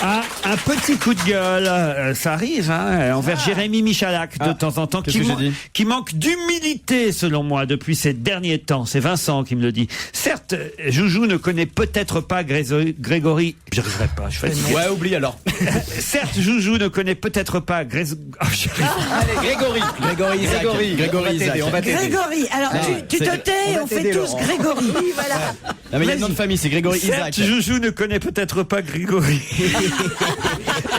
Un petit coup de gueule, ça arrive, envers Jérémy Michalak de temps en temps, qui manque d'humilité selon moi depuis ces derniers temps. C'est Vincent qui me le dit. Certes, Joujou ne connaît peut-être pas Grégory. J'y arriverai pas, je fais. Ouais, oublie alors. Certes, Joujou ne connaît peut-être pas Allez, Grégory. Grégory Isaac. On va t'aider. Grégory, alors tu te tais, on fait tous Grégory. Voilà. Non, mais il y a le nom de famille, c'est Grégory Isaac. Certes, Joujou ne connaît peut-être pas Grégory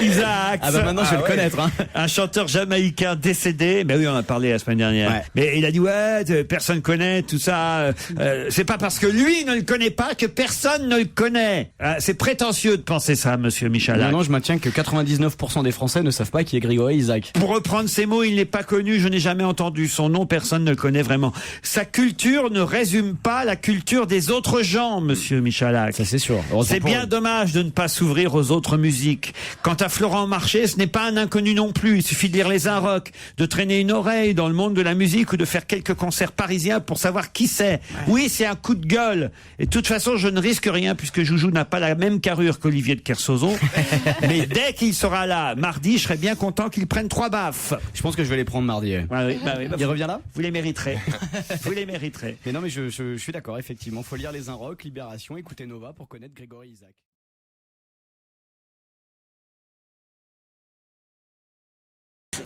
Isaac. Ah bah maintenant je vais le connaître. Un chanteur jamaïcain décédé. Mais oui, on en a parlé la semaine dernière. Ouais. Mais il a dit personne connaît tout ça. C'est pas parce que lui ne le connaît pas que personne ne le connaît. C'est prétentieux de penser ça, monsieur Michalak. Non, je maintiens que 99% des Français ne savent pas qui est Grégory Isaac. Pour reprendre ces mots, il n'est pas connu, je n'ai jamais entendu son nom, personne ne le connaît vraiment. Sa culture ne résume pas la culture des autres gens, monsieur Michalak. Ça c'est sûr. C'est bien dommage de ne pas s'ouvrir aux autres musiques. Quant à Florent Marché, ce n'est pas un inconnu non plus. Il suffit de lire les Inrocks, de traîner une oreille dans le monde de la musique ou de faire quelques concerts parisiens pour savoir qui c'est. Ouais. Oui, c'est un coup de gueule. Et de toute façon, je ne risque rien puisque Joujou n'a pas la même carrure qu'Olivier de Kersauzon. Mais dès qu'il sera là, mardi, je serai bien content qu'il prenne 3 baffes. Je pense que je vais les prendre mardi. Il revient là ? Vous les mériterez. Vous les mériterez. Mais non, mais je suis d'accord, effectivement. Faut lire les Inrocks, Libération, écouter Nova pour connaître Grégory Isaac.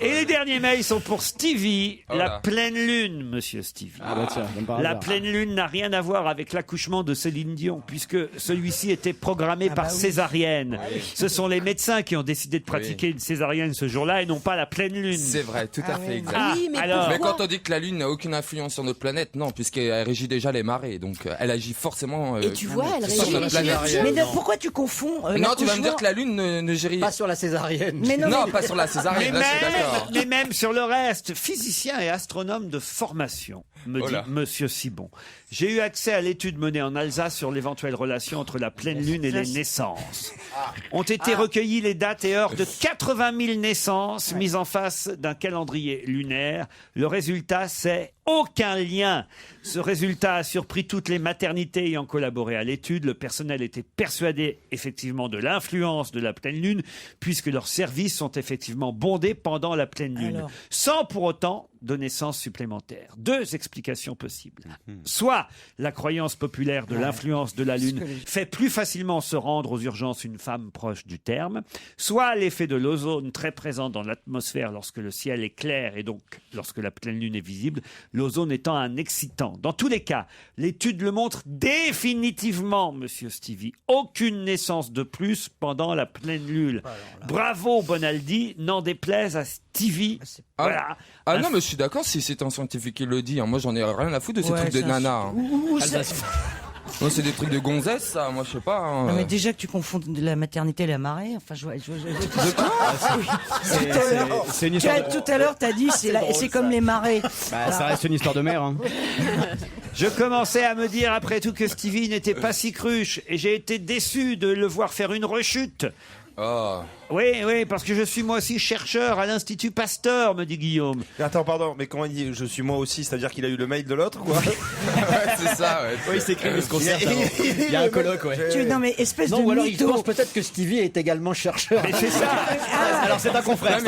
Et les derniers mails sont pour Stevie, la pleine lune, monsieur Stevie. Ah bah tiens, la pleine lune n'a rien à voir avec l'accouchement de Céline Dion, puisque celui-ci était programmé par césarienne. Ce sont les médecins qui ont décidé de pratiquer une césarienne ce jour-là et non pas la pleine lune. C'est vrai, tout à fait exact. Mais quand on dit que la lune n'a aucune influence sur notre planète, non, puisqu'elle régit déjà les marées, donc elle agit forcément et tu vois, elle sur notre planète. Mais pourquoi tu confonds Non, tu vas me dire que la lune ne gère pas sur la césarienne. Mais non, pas sur la césarienne. Mais même sur le reste, physicien et astronome de formation, me dit monsieur Sibon. J'ai eu accès à l'étude menée en Alsace sur l'éventuelle relation entre la pleine lune et les naissances. Ont été recueillies les dates et heures de 80 000 naissances mises en face d'un calendrier lunaire. Le résultat, c'est aucun lien. Ce résultat a surpris toutes les maternités ayant collaboré à l'étude. Le personnel était persuadé effectivement de l'influence de la pleine lune, puisque leurs services sont effectivement bondés pendant la pleine lune, sans pour autant donner sens supplémentaire. 2 explications possibles. Soit la croyance populaire de l'influence de la lune fait plus facilement se rendre aux urgences une femme proche du terme, soit l'effet de l'ozone très présent dans l'atmosphère lorsque le ciel est clair et donc lorsque la pleine lune est visible, l'ozone étant un excitant. Dans tous les cas, l'étude le montre définitivement, monsieur Stevie. Aucune naissance de plus pendant la pleine lune. Bravo, Bonaldi, n'en déplaise à Stevie. Voilà. Non, mais je suis d'accord si c'est un scientifique qui le dit. Moi, j'en ai rien à foutre de ces trucs de nana. Non, c'est des trucs de gonzesse, ça. Moi, je sais pas. Non, mais déjà que tu confonds la maternité et la marée. Enfin, c'est une histoire. Tout à l'heure, t'as dit c'est comme les marées. Ça reste une histoire de mer. Je commençais à me dire après tout que Stevie n'était pas si cruche et j'ai été déçu de le voir faire une rechute. Oui, parce que je suis moi aussi chercheur à l'Institut Pasteur, me dit Guillaume. Attends, pardon, mais comment il dit je suis moi aussi, c'est-à-dire qu'il a eu le mail de l'autre, quoi? C'est ça, ouais. Oui, il s'écrit, il se concerne. Il y a un colloque, Non, mais espèce de ou alors il mytho. pense peut-être que Stevie est également chercheur. Mais c'est ça. Alors c'est un confrère,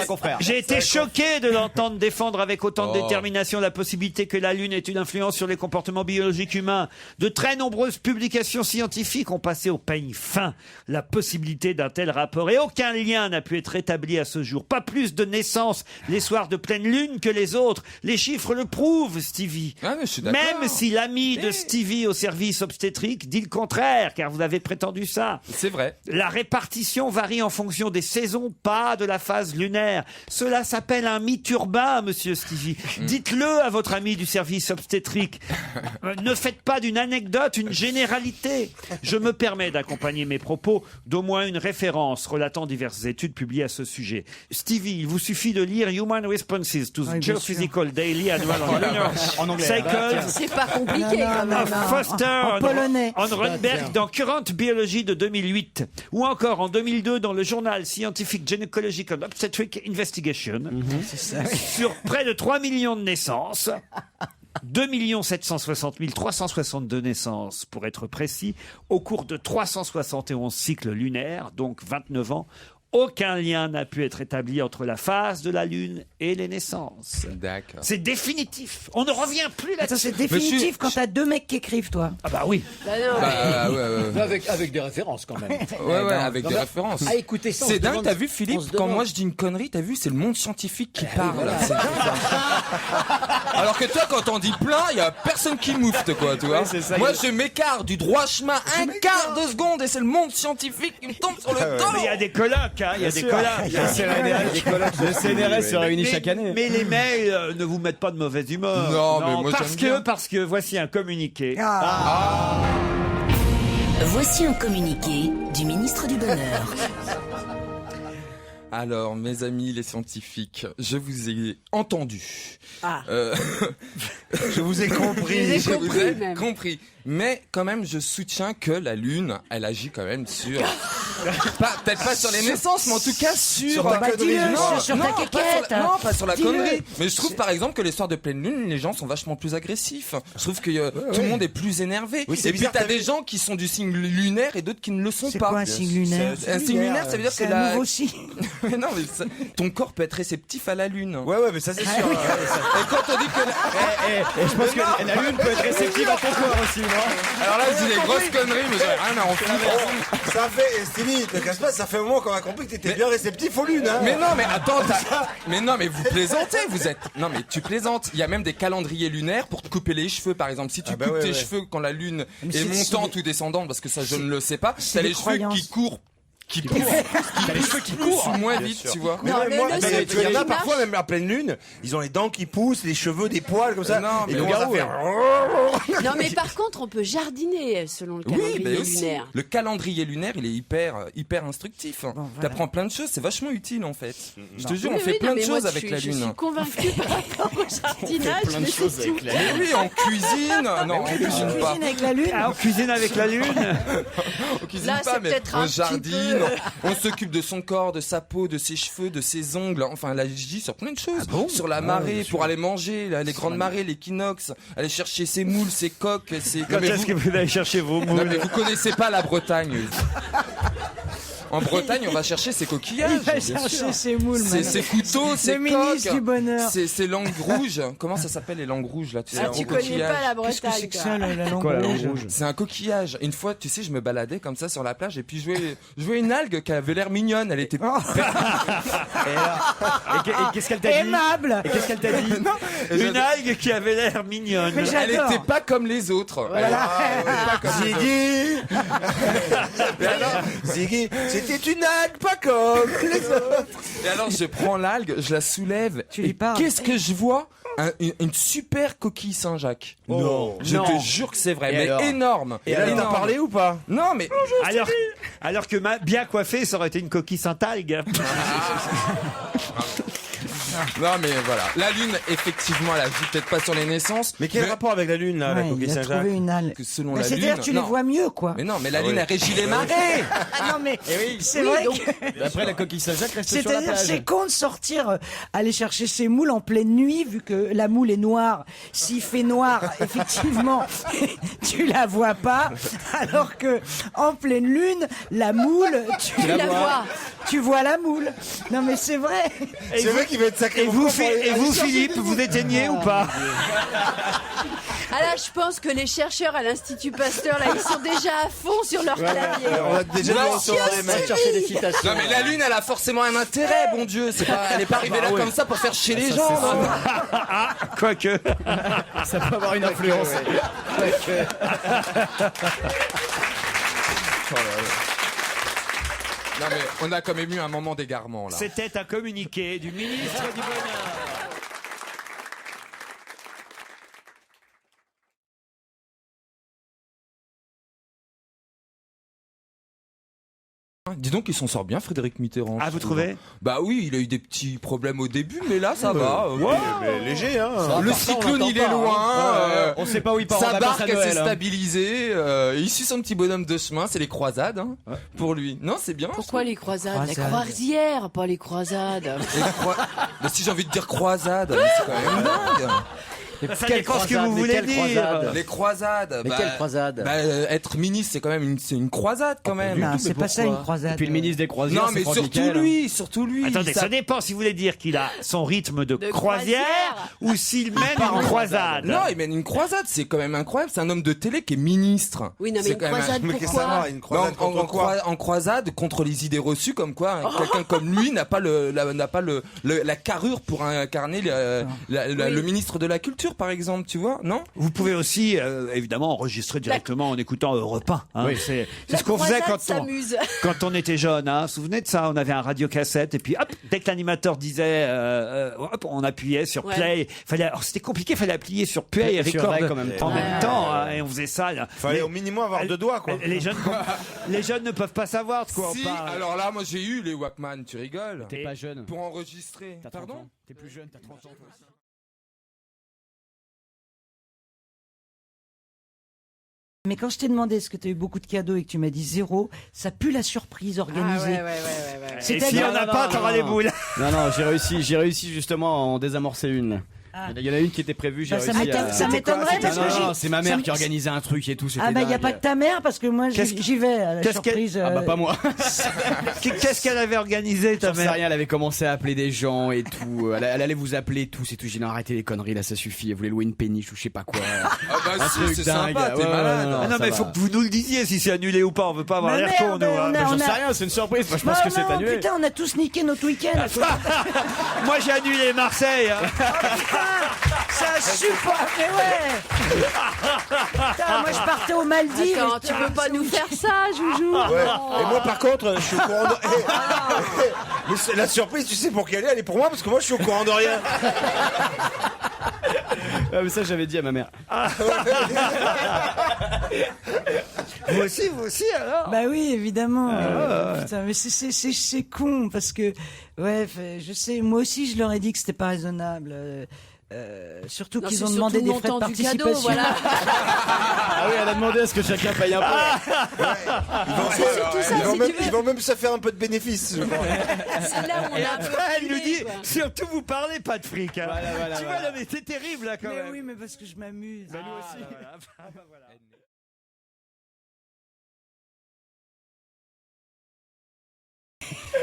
J'ai été choqué de l'entendre défendre avec autant de détermination la possibilité que la Lune ait une influence sur les comportements biologiques humains. De très nombreuses publications scientifiques ont passé au peigne fin la possibilité d'un tel rapport et aucun lien n'a pu être établi à ce jour. Pas plus de naissances les soirs de pleine lune que les autres. Les chiffres le prouvent, Stevie. Mais je suis d'accord. Même si l'ami de Stevie au service obstétrique dit le contraire, car vous avez prétendu ça. C'est vrai. La répartition varie en fonction des saisons, pas de la phase lunaire. Cela s'appelle un mythe urbain, monsieur Stevie. Dites-le à votre ami du service obstétrique. Ne faites pas d'une anecdote une généralité. Je me permets d'accompagner mes propos d'au moins une référence relatant diverses études publiées à ce sujet. Stevie, il vous suffit de lire Human Responses to the Geophysical Daily Annual on Lunar Cycles. C'est pas compliqué quand même. Foster En polonais. en Rundberg dans Current Biology de 2008 ou encore en 2002 dans le journal Scientific Gynecological Obstetric Investigation sur près de 3 millions de naissances. 2 760 362 naissances, pour être précis, au cours de 371 cycles lunaires, donc 29 ans. Aucun lien n'a pu être établi entre la phase de la Lune et les naissances. D'accord. C'est définitif. On ne revient plus là-dessus. Attends, c'est définitif quand t'as deux mecs qui écrivent, toi. Ah bah oui. Bah non, Ouais. Avec des références quand même. Ouais, avec des références. À écouter ça. C'est dingue, t'as vu Philippe, quand moi je dis une connerie, t'as vu, c'est le monde scientifique qui parle. voilà. C'est dingue. Alors que toi, quand on dit plein, il y a personne qui moufte, quoi, tu vois. Ouais, c'est ça, Moi, je m'écarte du droit chemin un quart de seconde et c'est le monde scientifique qui me tombe sur le dos. Mais il y a des colloques, hein, il y a des colloques. Le CNRS se réunit chaque année. Mais les mails ne vous mettent pas de mauvaise humeur. Non, mais moi, parce j'aime bien. parce que voici un communiqué. Voici un communiqué du ministre du Bonheur. Alors, mes amis les scientifiques, je vous ai entendu. Je vous ai compris. Je vous ai même. compris. Mais quand même, je soutiens que la Lune, elle agit quand même sur... Peut-être pas sur les naissances, mais en tout cas sur... Bah, dis-le, sur ta quéquette. Non, pas sur la Dis-le. connerie. Mais je trouve par exemple que les soirs de pleine lune, les gens sont vachement plus agressifs. Je trouve que tout le monde est plus énervé. Oui, c'est et puis bizarre, t'as t'as des vu gens qui sont du signe lunaire et d'autres qui ne le sont C'est pas. quoi un signe lunaire? Un signe lunaire, ça veut dire que C'est la... un nouveau signe. Mais non, mais ton corps peut être réceptif à la lune. Ouais, mais ça c'est sûr. Et quand on dit que... Et je pense que la Lune peut être réceptive à ton corps aussi, non? Alors là, je dis des grosses conneries, mais j'aurais rien à en foutre. Ça fait, Stevie, te casse pas, ça fait un moment qu'on a compris que t'étais bien réceptif aux lunes, hein. Mais non, mais attends, mais non, mais vous plaisantez, vous êtes. Non, mais tu plaisantes. Il y a même des calendriers lunaires pour te couper les cheveux, par exemple. Si tu coupes tes cheveux quand la lune Mais est c'est montante ou descendante, parce que ça, je ne le sais pas, t'as des les cheveux croyances. qui courent. T'as les cheveux qui courent. Moins vite, tu vois. Mais Non, même mais moi, le mais seul il y en a truc qui parfois, même à pleine lune, ils ont les dents qui poussent, les cheveux, des poils, comme ça. Non, mais et le commencent à garou, faire... Non, mais par contre, on peut jardiner selon le Oui, calendrier mais aussi. lunaire. Le calendrier lunaire, il est hyper instructif. voilà. T'apprends plein de choses, c'est vachement utile en fait. Je te jure, on Oui, fait oui, plein non, de mais moi, choses avec la Je lune. suis convaincue par rapport au jardinage, mais c'est tout. Mais oui, on cuisine. Non, on cuisine pas. Cuisine avec la lune. Ah, on cuisine avec la Lune. On cuisine Là, pas, c'est mais peut-être on un petit jardine, peu- on s'occupe de son corps, de sa peau, de ses cheveux, de ses ongles. Enfin, elle agit sur plein de choses. Sur la marée, pour aller manger, les grandes marées, l'équinoxe, aller chercher ses moules, ses coques, ses... Quand est-ce que vous allez chercher vos Non, moules? mais vous connaissez pas la Bretagne. En Bretagne, on va chercher ses coquillages. Il va bien sûr. chercher ses moules, Ses maintenant. couteaux, ses Le ministre coques, du Bonheur. ses langues rouges. Comment ça s'appelle les langues rouges là? Tu sais, Ah, un tu gros connais coquillage. pas la Qu'est-ce que Bretagne, c'est que toi. ça, la langue Quoi, la langue rouge? rouge? C'est un coquillage. Une fois, tu sais, je me baladais comme ça sur la plage et puis je voyais une algue qui avait l'air mignonne. Elle était Et qu'est-ce qu'elle t'a dit? Aimable. Et qu'est-ce qu'elle t'a dit? Une algue qui avait l'air mignonne. Mais Elle j'adore. était pas comme les autres. Elle était pas comme les autres. Ziggy Mais alors, Ziggy, c'était une algue, pas comme les autres. Et alors, je prends l'algue, je la soulève. Tu lui et parles. qu'est-ce que je vois? Une super coquille Saint-Jacques. Non. Je Non. te jure que c'est vrai, Et mais alors énorme. Et là, il t'a Énorme. parlé ou pas? Non, mais Alors que bien coiffé, ça aurait été une coquille Saint-Algue. non, mais voilà. La lune, effectivement, elle agit peut-être pas sur les naissances. Mais quel rapport avec la lune, là, la Ouais, coquille il a Saint-Jacques? trouvé une algue. Que selon Mais la c'est-à-dire lune. tu les non. vois mieux, quoi. Mais non, mais la Ah lune, oui. elle régit les marées. Ah non, mais c'est Oui, vrai donc- que... Après, la coquille Saint-Jacques reste sur la C'est-à-dire, plage. c'est con de sortir, aller chercher ses moules en pleine nuit, vu que la moule est noire. S'il fait noir, effectivement, tu la vois pas. Alors que, en pleine lune, la moule, tu la vois. Tu vois la moule. Non, mais c'est vrai. C'est vrai qu'il va être sacré. Et vous, Philippe, vous éteignez ou pas? Ah là, je pense que les chercheurs à l'Institut Pasteur, là, ils sont déjà à fond sur leur clavier. On a déjà Non, sur les Va mecs. chercher des citations. Non, mais la lune, elle a forcément un intérêt, bon Dieu. Elle est pas arrivée là comme ça pour faire chier les gens. non. Quoique. Ça peut avoir une influence. Non, mais on a quand même eu un moment d'égarement, là. C'était un communiqué du ministre du Bonheur. Dis donc, il s'en sort bien, Frédéric Mitterrand. Ah, vous trouvez? Bah oui, il a eu des petits problèmes au début, mais là, ça va. Mais léger, hein. Le cyclone, il est loin. On sait pas où il part en Sa vacances à barque s'est Noël. hein. stabilisée. stabilisée. Il suit son petit bonhomme de chemin. C'est les croisades, hein, pour lui. Non, c'est bien. Pourquoi les croisades? Croisades. La croisière, pas les croisades. Mais si j'ai envie de dire croisade, mais c'est quand même dingue. Ça dépend ce que vous voulez dire. Les croisades. Mais quelle croisade Être ministre, c'est quand même une croisade quand même. Non, c'est pas ça une croisade. Et puis le ministre des croisières, Non, mais c'est surtout lui. Attendez, ça dépend si vous voulez dire qu'il a son rythme de croisière ou s'il mène une croisade. Non, il mène une croisade, c'est quand même incroyable. C'est un homme de télé qui est ministre. Oui, non, mais C'est une quand même croisade, Mais qu'est-ce que ça pourquoi va, une croisade contre quoi? En croisade contre les idées reçues, comme quoi quelqu'un comme lui n'a pas la carrure pour incarner le ministre de la culture, par exemple, tu vois, non? Vous pouvez aussi, évidemment, enregistrer directement en écoutant Europe 1. Hein. Oui. C'est La ce qu'on faisait croisade quand s'amuse. quand on était jeune. Hein. Vous vous souvenez de ça? On avait un radiocassette et puis hop, dès que l'animateur disait, hop, on appuyait sur play. Alors c'était compliqué, il fallait appuyer sur play et Sur record rec en même temps. en même temps. Hein, et on faisait ça. Là. Fallait au minimum avoir 2 doigts, quoi. Les jeunes ne peuvent pas savoir de quoi Si, on parle. alors là, moi j'ai eu les Walkman, tu rigoles? T'es pas jeune. Pour enregistrer. T'as 30 Pardon? ans. T'es plus jeune, t'as 30 ans. toi aussi. Mais quand je t'ai demandé est-ce que tu as eu beaucoup de cadeaux et que tu m'as dit 0, ça pue la surprise organisée. ouais. Et C'est-à-dire- s'il n'y en a Non, pas, non, t'auras non, les non. boules. Non, j'ai réussi justement à en désamorcer une. Ah. Il y en a une qui était prévue, j'ai Bah, ça réussi m'étonne- à... ça m'étonnerait parce que Non, j'ai- c'est ma ça mère me- qui organisait un truc et tout, c'était Ah bah il y a dingue. pas que ta mère parce que moi Qu'est-ce j'y vais à la qu'est-ce qu'elle- surprise. Ah bah pas moi. Qu'est-ce qu'elle avait organisé, ta J'en sais mère? rien, elle avait commencé à appeler des gens et tout. Elle allait vous appeler tous et tout. J'ai dit non, arrêtez les conneries là, ça suffit. Elle voulait louer une péniche ou je sais pas quoi. Ah bah Un si, truc c'est dingue. sympa, t'es Ouais, malade. ouais, Ah non, ça mais il va. faut que vous nous le disiez si c'est annulé ou pas. On veut pas avoir Mais l'air con, merde, nous. hein. on a- J'en sais rien, c'est une surprise. Moi je pense que c'est annulé. Putain, on a tous niqué notre week-end. Moi, j'ai annulé Marseille. Hein. Ça supporte, mais ouais. Putain, moi je partais aux Maldives. Attends, tu peux pas nous faire ça, Joujou. Ouais. Et moi, par contre, je suis au courant de... Mais la surprise, tu sais pour quelle elle est pour moi, parce que moi, je suis au courant de rien. Ah, mais ça j'avais dit à ma mère. Vous aussi, alors? Bah oui, évidemment. Putain, mais c'est con parce que ouais, je sais, moi aussi je leur ai dit que c'était pas raisonnable. Surtout Non, qu'ils c'est ont demandé surtout des frais de le montant du participation. cadeau, voilà. Ah oui, elle a demandé à ce que chacun paye un peu. C'est surtout ça, si tu veux. Ils vont même se faire un peu de bénéfice, je crois. C'est là où on Et a un peu après, elle nous reculé, dit, quoi. surtout vous parlez pas de fric. Hein. Voilà, Tu vois, là, mais c'est terrible, là, quand Mais même. oui, mais parce que je m'amuse. Bah, nous aussi. Voilà.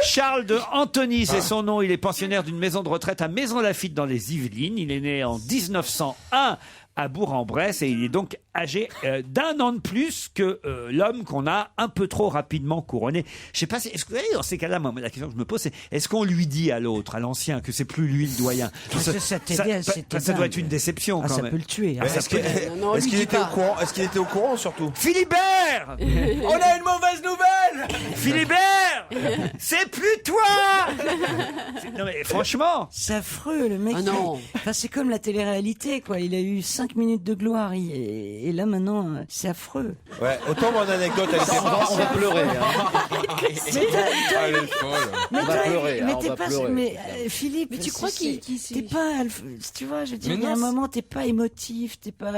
Charles de Antony, c'est son nom. Il est pensionnaire d'une maison de retraite à Maison-Lafitte dans les Yvelines. Il est né en 1901 à Bourg-en-Bresse et il est donc âgé d'1 an de plus que l'homme qu'on a un peu trop rapidement couronné. Je sais pas, est-ce que vous voyez, dans ces cas-là, moi, la question que je me pose, c'est est-ce qu'on lui dit à l'autre, à l'ancien, que c'est plus lui le doyen? Ça doit être une déception Ah, quand ça même. peut le tuer. hein. Est-ce que- Non, est-ce lui qu'il dis était pas. au courant? Est-ce qu'il était au courant, surtout? Philibert On a une mauvaise nouvelle. Philibert c'est plus toi. Non mais franchement. C'est affreux, le mec. Ah non. Enfin, c'est comme la télé-réalité, quoi. Il a eu 5 minutes de gloire et là maintenant, c'est affreux. Ouais, autant mon anecdote, elle était On va pleurer. hein. Mais t'as- Elle est folle. mais On va toi, pleurer, mais hein, on t'es va pas, pleurer. mais Philippe, Mais tu crois qu'il t'es pas, tu vois, je veux dire, Mais il y a un non, moment, t'es pas émotif, t'es pas,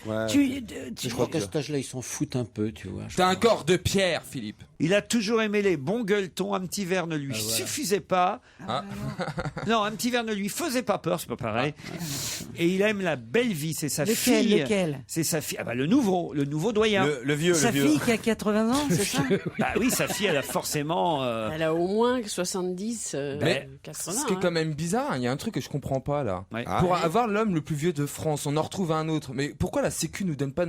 Ouais. tu Je crois qu'à cet âge-là, ils s'en foutent un peu, tu vois. T'as un corps de pierre, Philippe. Il a toujours aimé les bons gueuletons. Un petit verre ne lui suffisait pas. Ah. Non, un petit verre ne lui faisait pas peur, c'est pas pareil. Et il aime la belle vie, c'est sa Lequel, fille. lequel C'est sa fille. Ah bah le nouveau doyen. le vieux, Sa le vieux. fille qui a 80 ans, c'est ça? Bah oui, sa fille, elle a forcément. Elle a au moins 70, Mais 80. ce qui est hein. quand même bizarre, hein, il y a un truc que je comprends pas là. Ouais. Ah. Pour avoir l'homme le plus vieux de France, on en retrouve un autre. Mais pourquoi la Sécu nous donne pas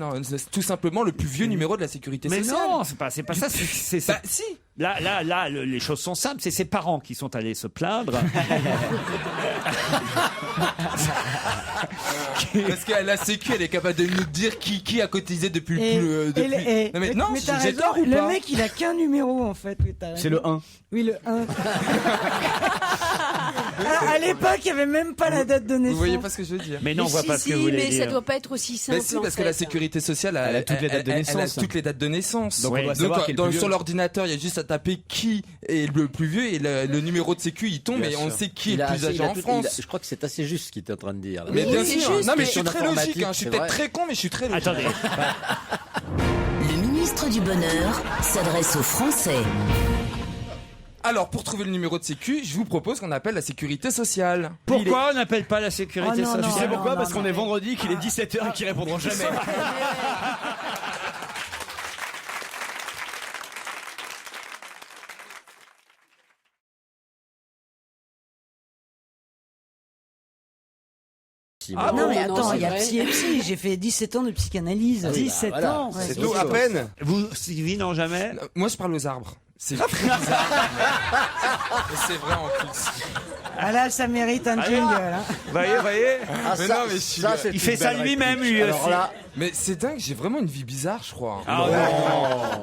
tout simplement le plus vieux numéro de la sécurité Mais sociale? non, c'est pas ça. Bah si. Là, les choses sont simples. C'est ses parents qui sont allés se plaindre. Parce que la Sécu, elle est capable de nous dire qui a cotisé depuis Et- le plus. Non mais non, t'as j'ai raison, tort ou le pas? mec, il a qu'un numéro, en fait. Oui, t'as raison. C'est le 1. Oui, le 1. À l'époque, il n'y avait même pas la date de naissance. Vous voyez pas ce que je veux dire? Mais non, on voit si, pas ce que si, vous voulez mais dire. ça doit pas être aussi simple. Mais si, parce en que la fait. sécurité sociale, Elle a toutes les dates de elle a naissance. toutes les dates de naissance. Donc, on doit Donc, savoir qui est le dans- plus vieux. sur l'ordinateur, il y a juste à taper qui est le plus vieux et le numéro de sécu il tombe Bien et on sûr. sait qui est Il le a plus assez- âgé il a en tout- France. je crois que c'est assez juste ce qu'il est en train de dire. là. Mais Oui, bien c'est sûr. juste, Non mais mais- je suis très logique. Hein. Je suis c'est peut-être vrai. très con, mais je suis très logique. Attendez. Le ministre du Bonheur s'adresse aux Français. Alors, pour trouver le numéro de sécu, je vous propose qu'on appelle la sécurité sociale. Pourquoi on n'appelle pas la sécurité Oh non, sociale? Tu sais pourquoi? non, Parce non, qu'on est mais- vendredi, qu'il est 17h et qu'ils répondront jamais. Ah non, bon, mais attends, c'est il y a vrai. psy et psy. J'ai fait 17 ans de psychanalyse. 17 ans. Ouais, C'est tout, à peine. Vous, Sylvie, non jamais? Moi, je parle aux arbres. C'est très bizarre. Mais c'est vrai en plus. Ah là, ça mérite un jingle. Hein. Voyez. Ah, Mais ça, non, mais je suis- ça, c'est Il une fait ça belle lui-même, réplique. lui Alors aussi. là, Mais c'est dingue, j'ai vraiment une vie bizarre, je crois. Ah ouais.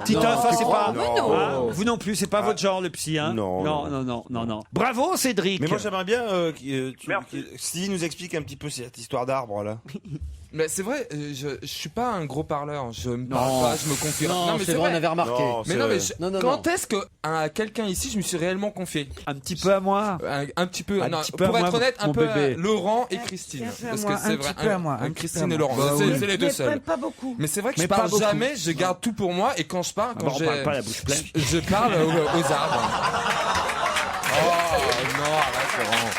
Titoff, ça, c'est pas. Mais non. Hein, vous non plus, c'est pas votre genre, le psy, hein? Non, non. Bravo, Cédric. Mais moi j'aimerais bien que Stevie nous explique un petit peu cette histoire d'arbre là. Mais c'est vrai, je suis pas un gros parleur. Je me parle pas, je me confie. non, mais c'est vrai, on avait remarqué. Non, Mais non, mais Non, non, quand non. est-ce que à quelqu'un ici, je me suis réellement confié? Un petit peu à moi. Un petit peu. Un Non, petit peu pour à être moi, honnête, un mon peu bébé. à Laurent et Christine. Un petit peu à Parce moi, que c'est un vrai. petit peu à moi, un petit Christine peu et à Laurent. moi. C'est les deux Mais seuls. pas beaucoup. Mais c'est vrai que Mais je pas parle beaucoup. jamais, je garde tout pour moi et quand je parle, Bon, on parle pas la bouche pleine. je parle aux arbres. Oh non, arrête Laurent.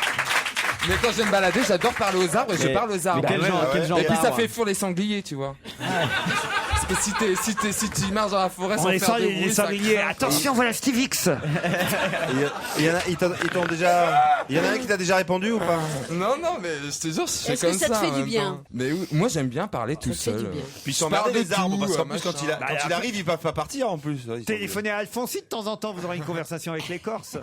Mais quand je vais me balader, j'adore parler aux arbres et je parle aux arbres. Mais quel ouais, genre, ouais, quel genre Et puis ça d'arbre? fait fuir les sangliers, tu vois. Parce que si tu marches dans la forêt On sans les faire sent, de les bruit, ça sangliers. craint. Attention, voilà Stevix. Il y en a, ils t'ont déjà. Il y en a un qui t'a déjà répondu ou pas? Non, mais je te jure, je suis Est-ce que comme ça te fait en du même bien temps. Mais oui, moi j'aime bien parler tout te fait seul. du bien. Puis Je ils s'emmerdent parle de les arbres tout, parce qu'en plus quand machin. il arrive, ils peuvent pas partir en plus. Téléphonez à Alfonsi de temps en temps, vous aurez une conversation avec les Corses.